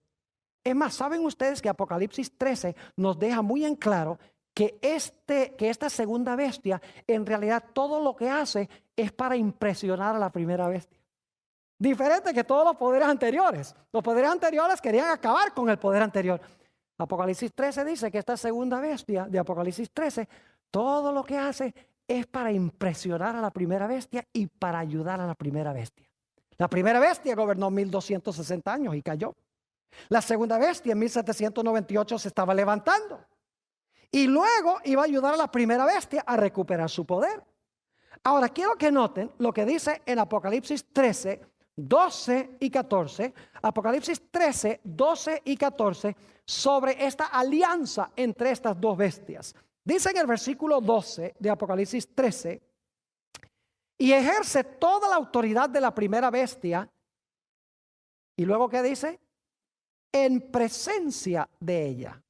Es más, ¿saben ustedes que Apocalipsis 13 nos deja muy en claro que esta segunda bestia en realidad todo lo que hace es para impresionar a la primera bestia? Diferente que todos los poderes anteriores. Los poderes anteriores querían acabar con el poder anterior. Apocalipsis 13 dice que esta segunda bestia de Apocalipsis 13, todo lo que hace es para impresionar a la primera bestia y para ayudar a la primera bestia. La primera bestia gobernó 1260 años y cayó. La segunda bestia en 1798 se estaba levantando. Y luego iba a ayudar a la primera bestia a recuperar su poder. Ahora quiero que noten lo que dice en Apocalipsis 13, 12 y 14. Apocalipsis 13, 12 y 14 sobre esta alianza entre estas dos bestias. Dice en el versículo 12 de Apocalipsis 13: y ejerce toda la autoridad de la primera bestia. Y luego, ¿qué dice? En presencia de ella.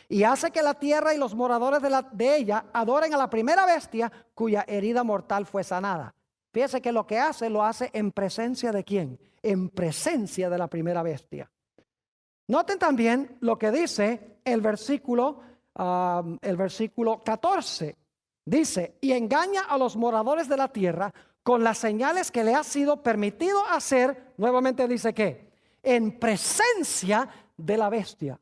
Y hace que la tierra y los moradores de ella adoren a la primera bestia cuya herida mortal fue sanada. Fíjese que lo que hace, lo hace en presencia de ¿quién? En presencia de la primera bestia. Noten también lo que dice el versículo 14. Dice, y engaña a los moradores de la tierra con las señales que le ha sido permitido hacer. Nuevamente dice que en presencia de la bestia.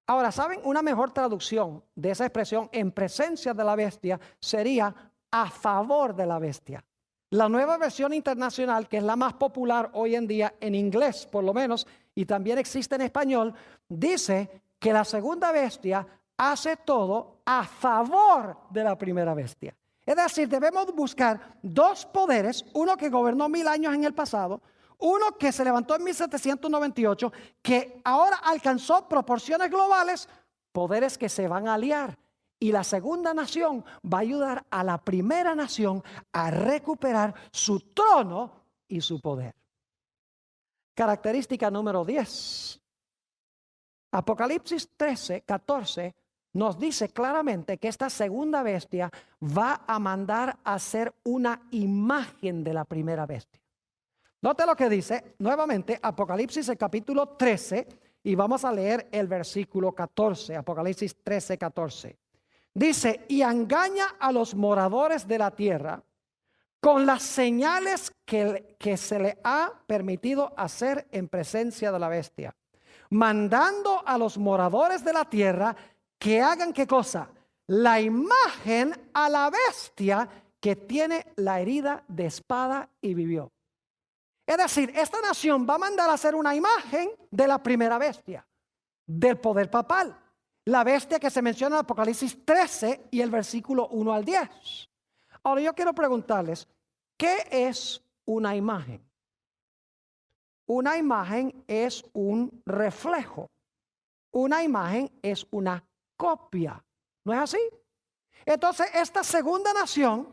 Ahora, ¿saben? Una mejor traducción de esa expresión en presencia de la bestia sería a favor de la bestia. La nueva versión internacional, que es la más popular hoy en día en inglés por lo menos, y también existe en español, dice que la segunda bestia hace todo a favor de la primera bestia. Es decir, debemos buscar dos poderes, uno que gobernó 1000 años en el pasado, uno que se levantó en 1798, que ahora alcanzó proporciones globales, poderes que se van a aliar. Y la segunda nación va a ayudar a la primera nación a recuperar su trono y su poder. Característica número 10. Apocalipsis 13, 14 nos dice claramente que esta segunda bestia va a mandar a hacer una imagen de la primera bestia. Note lo que dice nuevamente Apocalipsis el capítulo 13 y vamos a leer el versículo 14, Apocalipsis 13, 14. Dice, y engaña a los moradores de la tierra con las señales que se le ha permitido hacer en presencia de la bestia, mandando a los moradores de la tierra que hagan ¿qué cosa? La imagen a la bestia que tiene la herida de espada y vivió. Es decir, esta nación va a mandar a hacer una imagen de la primera bestia, del poder papal. La bestia que se menciona en Apocalipsis 13 y el versículo 1 al 10. Ahora yo quiero preguntarles, ¿qué es una imagen? Una imagen es un reflejo. Una imagen es una copia. ¿No es así? Entonces esta segunda nación,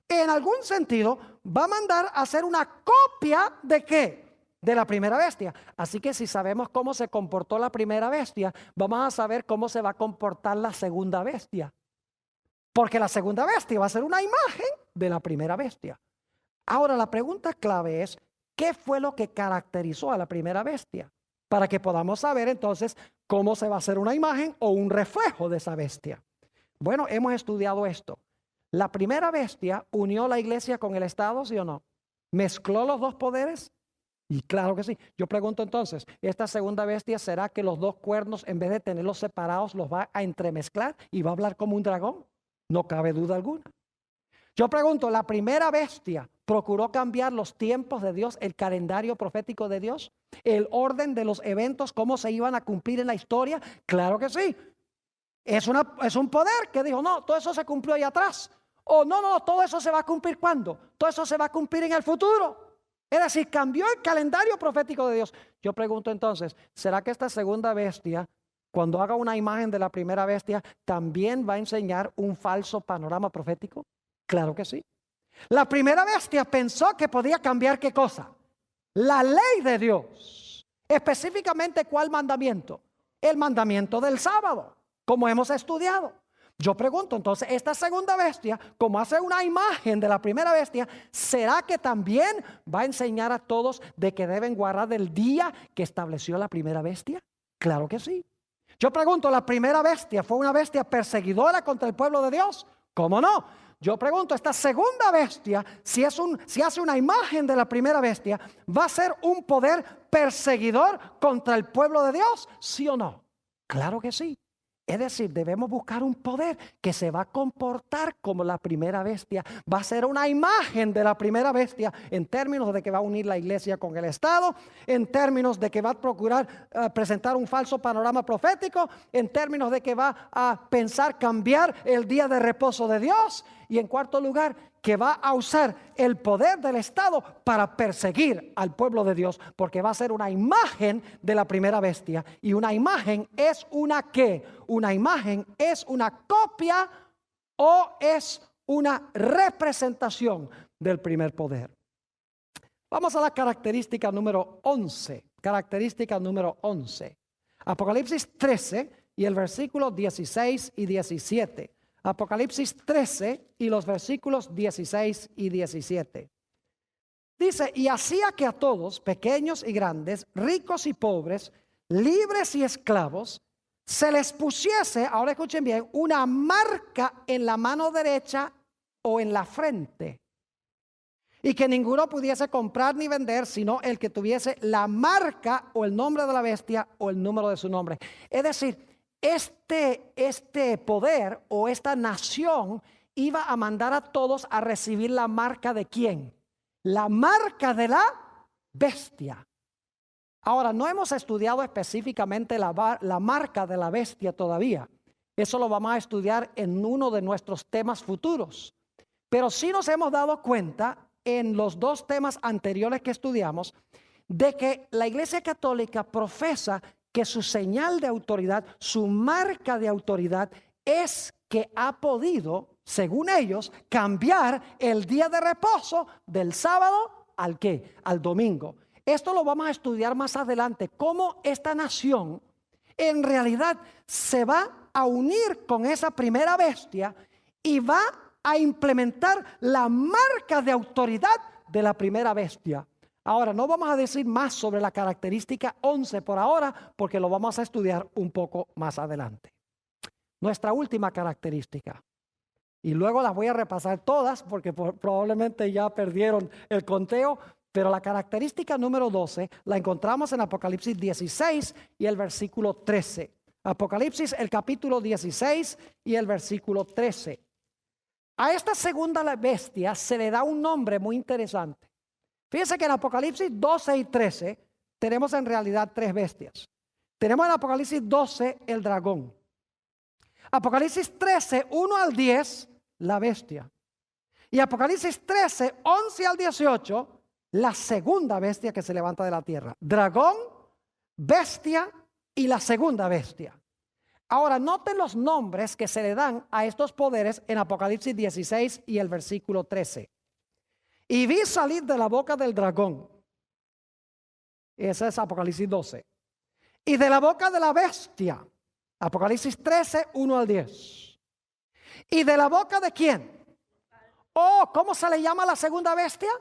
en algún sentido, va a mandar a hacer una copia ¿de qué? De la primera bestia. Así que si sabemos cómo se comportó la primera bestia, vamos a saber cómo se va a comportar la segunda bestia. Porque la segunda bestia va a ser una imagen de la primera bestia. Ahora la pregunta clave es, ¿qué fue lo que caracterizó a la primera bestia? Para que podamos saber entonces cómo se va a hacer una imagen o un reflejo de esa bestia. Bueno, hemos estudiado esto. La primera bestia unió la iglesia con el Estado, ¿sí o no? ¿Mezcló los dos poderes? Y claro que sí. Yo pregunto entonces, ¿esta segunda bestia será que los dos cuernos, en vez de tenerlos separados, los va a entremezclar y va a hablar como un dragón? No cabe duda alguna. Yo pregunto, ¿la primera bestia procuró cambiar los tiempos de Dios, el calendario profético de Dios, el orden de los eventos, cómo se iban a cumplir en la historia? Claro que sí. Es un poder que dijo, no, todo eso se cumplió ahí atrás. O no, todo eso se va a cumplir ¿cuándo? Todo eso se va a cumplir en el futuro. Es decir, cambió el calendario profético de Dios. Yo pregunto entonces, ¿será que esta segunda bestia, cuando haga una imagen de la primera bestia, también va a enseñar un falso panorama profético? Claro que sí. La primera bestia pensó que podía cambiar ¿qué cosa? La ley de Dios. Específicamente, ¿cuál mandamiento? El mandamiento del sábado, como hemos estudiado. Yo pregunto entonces, esta segunda bestia, como hace una imagen de la primera bestia, ¿será que también va a enseñar a todos de que deben guardar el día que estableció la primera bestia? Claro que sí. Yo pregunto, ¿la primera bestia fue una bestia perseguidora contra el pueblo de Dios? ¿Cómo no? Yo pregunto, esta segunda bestia, si hace una imagen de la primera bestia, ¿va a ser un poder perseguidor contra el pueblo de Dios? ¿Sí o no? Claro que sí. Es decir, debemos buscar un poder que se va a comportar como la primera bestia. Va a ser una imagen de la primera bestia en términos de que va a unir la iglesia con el Estado, en términos de que va a procurar presentar un falso panorama profético, en términos de que va a pensar cambiar el día de reposo de Dios y en cuarto lugar, que va a usar el poder del Estado para perseguir al pueblo de Dios, porque va a ser una imagen de la primera bestia. Y una imagen es una ¿qué? Una imagen es una copia o es una representación del primer poder. Vamos a la característica número 11. Característica número 11. Apocalipsis 13 y el versículo 16 y 17. Apocalipsis 13 y los versículos 16 y 17. Dice, y hacía que a todos, pequeños y grandes, ricos y pobres, libres y esclavos, se les pusiese, ahora escuchen bien, una marca en la mano derecha o en la frente. Y que ninguno pudiese comprar ni vender, sino el que tuviese la marca o el nombre de la bestia o el número de su nombre. Es decir, este poder o esta nación iba a mandar a todos a recibir la marca de ¿quién? La marca de la bestia. Ahora, no hemos estudiado específicamente la marca de la bestia todavía. Eso lo vamos a estudiar en uno de nuestros temas futuros. Pero sí nos hemos dado cuenta en los dos temas anteriores que estudiamos de que la Iglesia Católica profesa que su señal de autoridad, su marca de autoridad es que ha podido, según ellos, cambiar el día de reposo del sábado ¿al qué? Al domingo. Esto lo vamos a estudiar más adelante, cómo esta nación en realidad se va a unir con esa primera bestia y va a implementar la marca de autoridad de la primera bestia. Ahora, no vamos a decir más sobre la característica 11 por ahora, porque lo vamos a estudiar un poco más adelante. Nuestra última característica. Y luego las voy a repasar todas, porque probablemente ya perdieron el conteo. Pero la característica número 12 la encontramos en Apocalipsis 16 y el versículo 13. Apocalipsis, el capítulo 16 y el versículo 13. A esta segunda bestia se le da un nombre muy interesante. Fíjense que en Apocalipsis 12 y 13 tenemos en realidad tres bestias. Tenemos en Apocalipsis 12 el dragón. Apocalipsis 13, 1 al 10, la bestia. Y Apocalipsis 13, 11 al 18, la segunda bestia que se levanta de la tierra. Dragón, bestia y la segunda bestia. Ahora, noten los nombres que se le dan a estos poderes en Apocalipsis 16 y el versículo 13. Y vi salir de la boca del dragón. Ese es Apocalipsis 12. Y de la boca de la bestia. Apocalipsis 13, 1 al 10. ¿Y de la boca de quién? Oh, ¿cómo se le llama a la segunda bestia?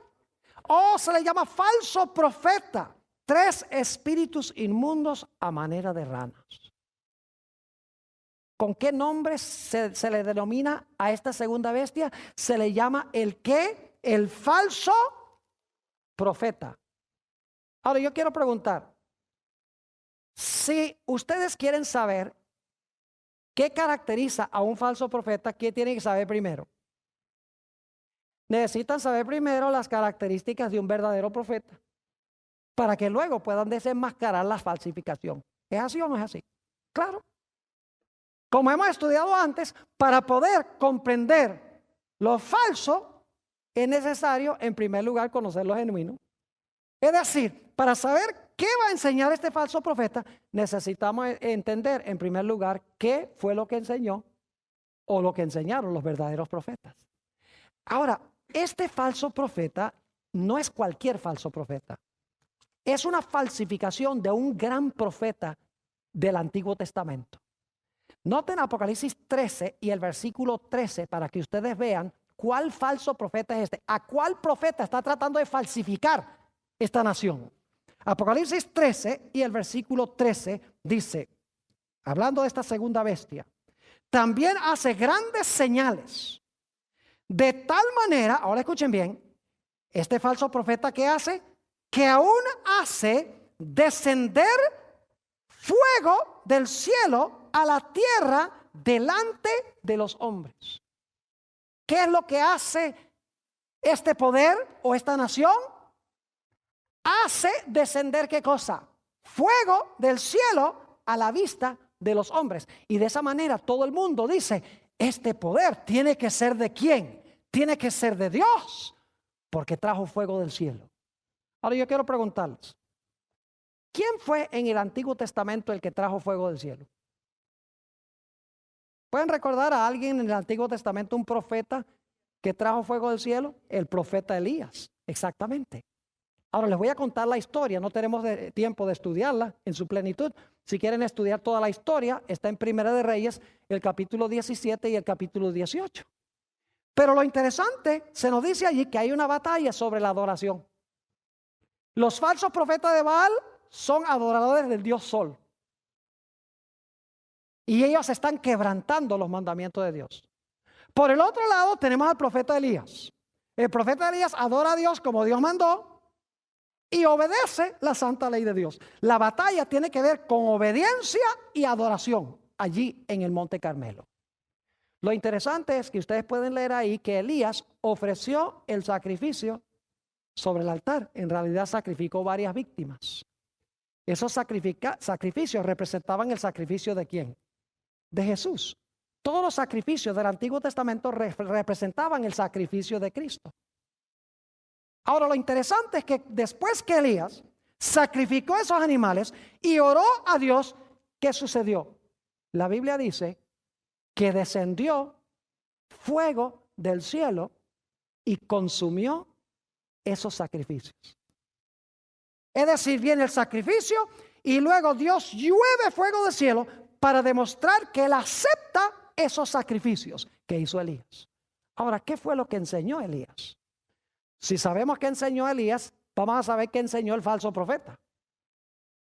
Oh, se le llama falso profeta. 3 espíritus inmundos a manera de ranas. ¿Con qué nombre se le denomina a esta segunda bestia? Se le llama el ¿qué? El falso profeta. Ahora yo quiero preguntar, si ustedes quieren saber qué caracteriza a un falso profeta, ¿qué tienen que saber primero? Necesitan saber primero las características de un verdadero profeta para que luego puedan desenmascarar la falsificación. ¿Es así o no es así? Claro. Como hemos estudiado antes, para poder comprender lo falso es necesario en primer lugar conocer lo genuino. Es decir, para saber qué va a enseñar este falso profeta, necesitamos entender en primer lugar qué fue lo que enseñó o lo que enseñaron los verdaderos profetas. Ahora, este falso profeta no es cualquier falso profeta. Es una falsificación de un gran profeta del Antiguo Testamento. Noten Apocalipsis 13 y el versículo 13 para que ustedes vean cuál falso profeta es este. ¿A cuál profeta está tratando de falsificar esta nación? Apocalipsis 13 y el versículo 13 dice, hablando de esta segunda bestia, también hace grandes señales. De tal manera, ahora escuchen bien, este falso profeta ¿qué hace? Que aún hace descender fuego del cielo a la tierra delante de los hombres. ¿Qué es lo que hace este poder o esta nación? Hace descender ¿qué cosa? Fuego del cielo a la vista de los hombres. Y de esa manera todo el mundo dice, este poder tiene que ser ¿de quién? Tiene que ser de Dios, porque trajo fuego del cielo. Ahora yo quiero preguntarles, ¿quién fue en el Antiguo Testamento el que trajo fuego del cielo? ¿Pueden recordar a alguien en el Antiguo Testamento, un profeta que trajo fuego del cielo? El profeta Elías, exactamente. Ahora les voy a contar la historia, no tenemos tiempo de estudiarla en su plenitud. Si quieren estudiar toda la historia, está en Primera de Reyes, el capítulo 17 y el capítulo 18. Pero lo interesante, se nos dice allí que hay una batalla sobre la adoración. Los falsos profetas de Baal son adoradores del dios Sol. Y ellos están quebrantando los mandamientos de Dios. Por el otro lado tenemos al profeta Elías. El profeta Elías adora a Dios como Dios mandó y obedece la santa ley de Dios. La batalla tiene que ver con obediencia y adoración allí en el Monte Carmelo. Lo interesante es que ustedes pueden leer ahí que Elías ofreció el sacrificio sobre el altar. En realidad sacrificó varias víctimas. Esos sacrificios representaban el sacrificio ¿de quién? De Jesús. Todos los sacrificios del Antiguo Testamento representaban el sacrificio de Cristo. Ahora lo interesante es que después que Elías sacrificó esos animales y oró a Dios, ¿qué sucedió? La Biblia dice que descendió fuego del cielo y consumió esos sacrificios. Es decir, viene el sacrificio y luego Dios llueve fuego del cielo para demostrar que Él acepta esos sacrificios que hizo Elías. Ahora, ¿qué fue lo que enseñó Elías? Si sabemos que enseñó Elías, vamos a saber qué enseñó el falso profeta.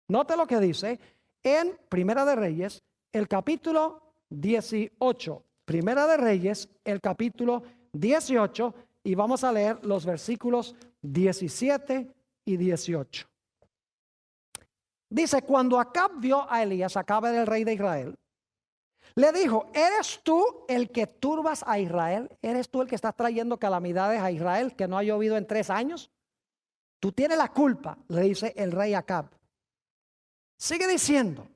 Note lo que dice en Primera de Reyes, el capítulo 18. Primera de Reyes, el capítulo 18, y vamos a leer los versículos 17 y 18. Dice, cuando Acab vio a Elías, Acab era el rey de Israel, le dijo, ¿eres tú el que turbas a Israel? ¿Eres tú el que estás trayendo calamidades a Israel que no ha llovido en 3 años? Tú tienes la culpa, le dice el rey Acab. Sigue diciendo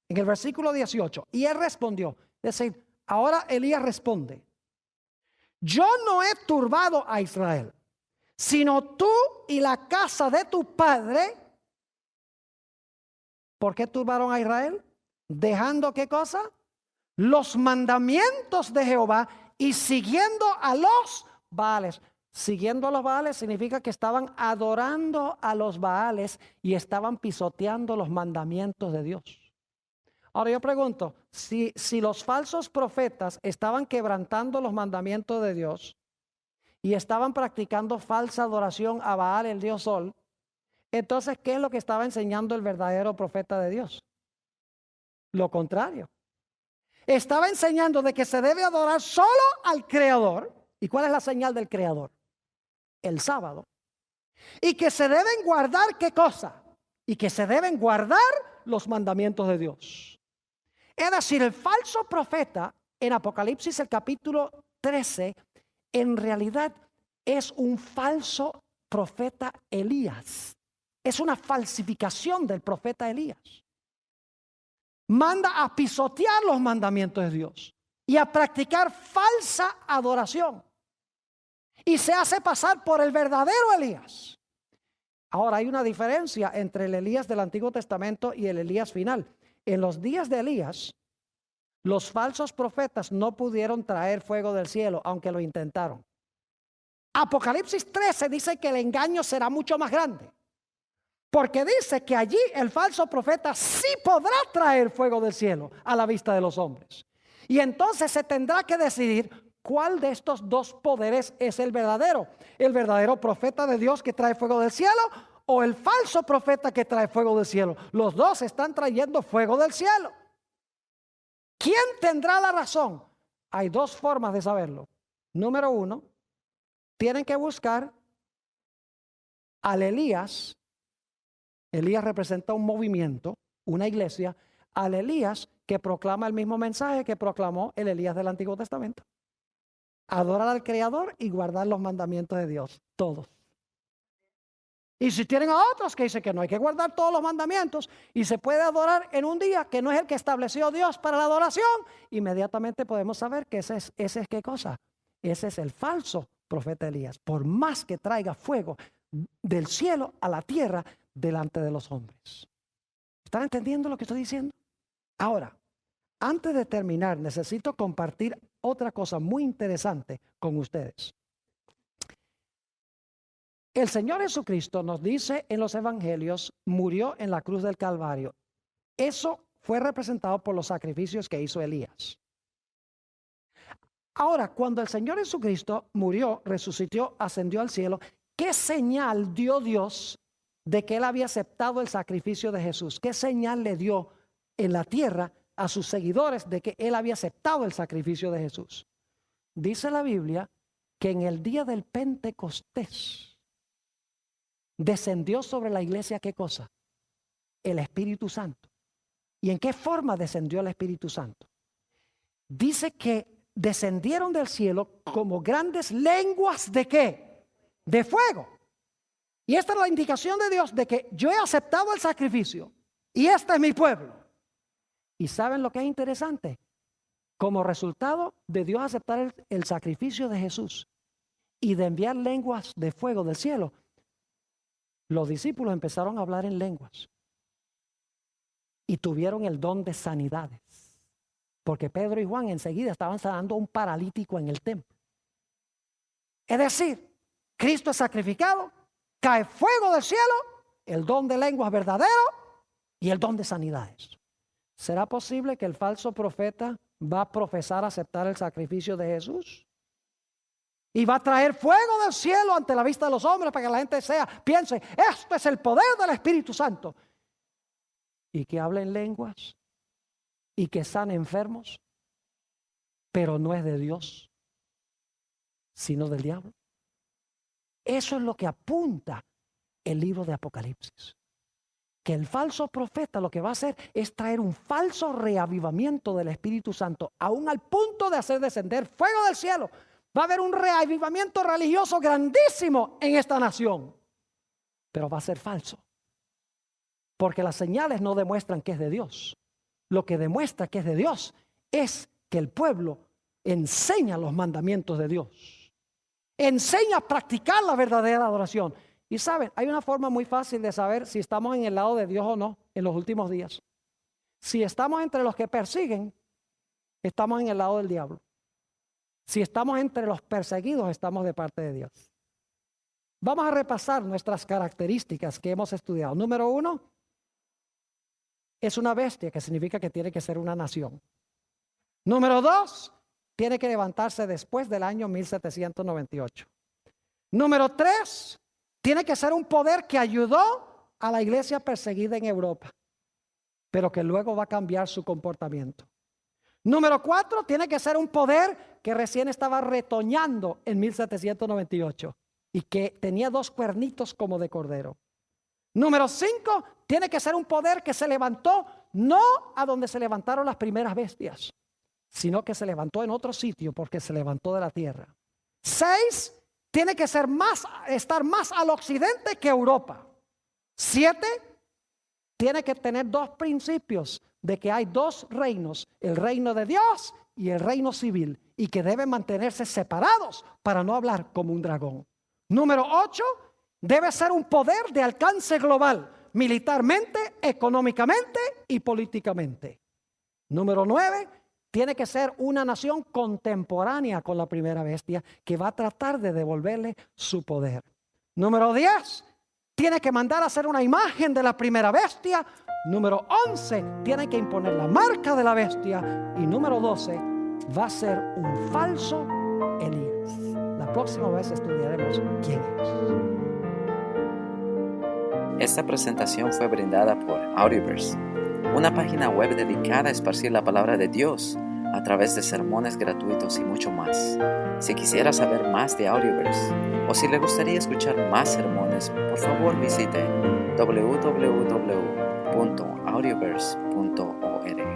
en el versículo 18, y él respondió, es decir, ahora Elías responde, yo no he turbado a Israel, sino tú y la casa de tu padre. ¿Por qué turbaron a Israel? Dejando, ¿qué cosa? Los mandamientos de Jehová y siguiendo a los Baales. Siguiendo a los Baales significa que estaban adorando a los Baales y estaban pisoteando los mandamientos de Dios. Ahora yo pregunto, si los falsos profetas estaban quebrantando los mandamientos de Dios y estaban practicando falsa adoración a Baal, el dios Sol, entonces, ¿qué es lo que estaba enseñando el verdadero profeta de Dios? Lo contrario. Estaba enseñando de que se debe adorar solo al Creador. ¿Y cuál es la señal del Creador? El sábado. Y que se deben guardar, ¿qué cosa? Y que se deben guardar los mandamientos de Dios. Es decir, el falso profeta en Apocalipsis, el capítulo 13, en realidad es un falso profeta Elías. Es una falsificación del profeta Elías. Manda a pisotear los mandamientos de Dios y a practicar falsa adoración. Y se hace pasar por el verdadero Elías. Ahora hay una diferencia entre el Elías del Antiguo Testamento y el Elías final. En los días de Elías, los falsos profetas no pudieron traer fuego del cielo, aunque lo intentaron. Apocalipsis 13 dice que el engaño será mucho más grande. Porque dice que allí el falso profeta sí podrá traer fuego del cielo a la vista de los hombres. Y entonces se tendrá que decidir cuál de estos dos poderes es el verdadero. El verdadero profeta de Dios que trae fuego del cielo o el falso profeta que trae fuego del cielo. Los dos están trayendo fuego del cielo. ¿Quién tendrá la razón? Hay dos formas de saberlo. Número uno, tienen que buscar al Elías. Elías representa un movimiento, una iglesia, al Elías que proclama el mismo mensaje que proclamó el Elías del Antiguo Testamento. Adorar al Creador y guardar los mandamientos de Dios, todos. Y si tienen a otros que dicen que no hay que guardar todos los mandamientos y se puede adorar en un día que no es el que estableció Dios para la adoración, inmediatamente podemos saber que ese es ¿qué cosa? Ese es el falso profeta Elías. Por más que traiga fuego del cielo a la tierra, delante de los hombres. ¿Están entendiendo lo que estoy diciendo? Ahora, antes de terminar, necesito compartir otra cosa muy interesante con ustedes. El Señor Jesucristo nos dice en los evangelios, murió en la cruz del Calvario. Eso fue representado por los sacrificios que hizo Elías. Ahora, cuando el Señor Jesucristo murió, resucitó, ascendió al cielo, ¿qué señal dio Dios de que él había aceptado el sacrificio de Jesús? ¿Qué señal le dio en la tierra a sus seguidores de que él había aceptado el sacrificio de Jesús? Dice la Biblia que en el día del Pentecostés descendió sobre la iglesia, ¿qué cosa? El Espíritu Santo. ¿Y en qué forma descendió el Espíritu Santo? Dice que descendieron del cielo como grandes lenguas ¿de qué? De fuego. Y esta es la indicación de Dios de que yo he aceptado el sacrificio y este es mi pueblo. ¿Y saben lo que es interesante? Como resultado de Dios aceptar el sacrificio de Jesús y de enviar lenguas de fuego del cielo, los discípulos empezaron a hablar en lenguas y tuvieron el don de sanidades. Porque Pedro y Juan enseguida estaban sanando a un paralítico en el templo. Es decir, Cristo es sacrificado, cae fuego del cielo, el don de lenguas verdadero y el don de sanidades. ¿Será posible que el falso profeta va a profesar aceptar el sacrificio de Jesús? Y va a traer fuego del cielo ante la vista de los hombres para que la gente piense, esto es el poder del Espíritu Santo. Y que hablen lenguas y que sane enfermos, pero no es de Dios, sino del diablo. Eso es lo que apunta el libro de Apocalipsis. Que el falso profeta lo que va a hacer es traer un falso reavivamiento del Espíritu Santo, aún al punto de hacer descender fuego del cielo. Va a haber un reavivamiento religioso grandísimo en esta nación, pero va a ser falso, porque las señales no demuestran que es de Dios. Lo que demuestra que es de Dios es que el pueblo enseña los mandamientos de Dios, enseña a practicar la verdadera adoración. Y saben, hay una forma muy fácil de saber si estamos en el lado de Dios o no en los últimos días. Si estamos entre los que persiguen, estamos en el lado del diablo. Si estamos entre los perseguidos, estamos de parte de Dios. Vamos a repasar nuestras características que hemos estudiado. Número 1, es una bestia, que significa que tiene que ser una nación. Número 2, tiene que levantarse después del año 1798. Número 3, tiene que ser un poder que ayudó a la iglesia perseguida en Europa, pero que luego va a cambiar su comportamiento. Número 4, tiene que ser un poder que recién estaba retoñando en 1798 y que tenía 2 cuernitos como de cordero. Número 5, tiene que ser un poder que se levantó no a donde se levantaron las primeras bestias, sino que se levantó en otro sitio porque se levantó de la tierra. 6, tiene que ser estar más al occidente que Europa. 7, tiene que tener 2 principios de que hay 2 reinos, el reino de Dios y el reino civil, y que deben mantenerse separados para no hablar como un dragón. Número 8, debe ser un poder de alcance global, militarmente, económicamente y políticamente. Número 9, tiene que ser una nación contemporánea con la primera bestia que va a tratar de devolverle su poder. Número 10, tiene que mandar a hacer una imagen de la primera bestia. Número 11, tiene que imponer la marca de la bestia. Y número 12, va a ser un falso Elías. La próxima vez estudiaremos quién es. Esta presentación fue brindada por Audioverse, una página web dedicada a esparcir la palabra de Dios a través de sermones gratuitos y mucho más. Si quisiera saber más de Audioverse o si le gustaría escuchar más sermones, por favor visite www.audioverse.org.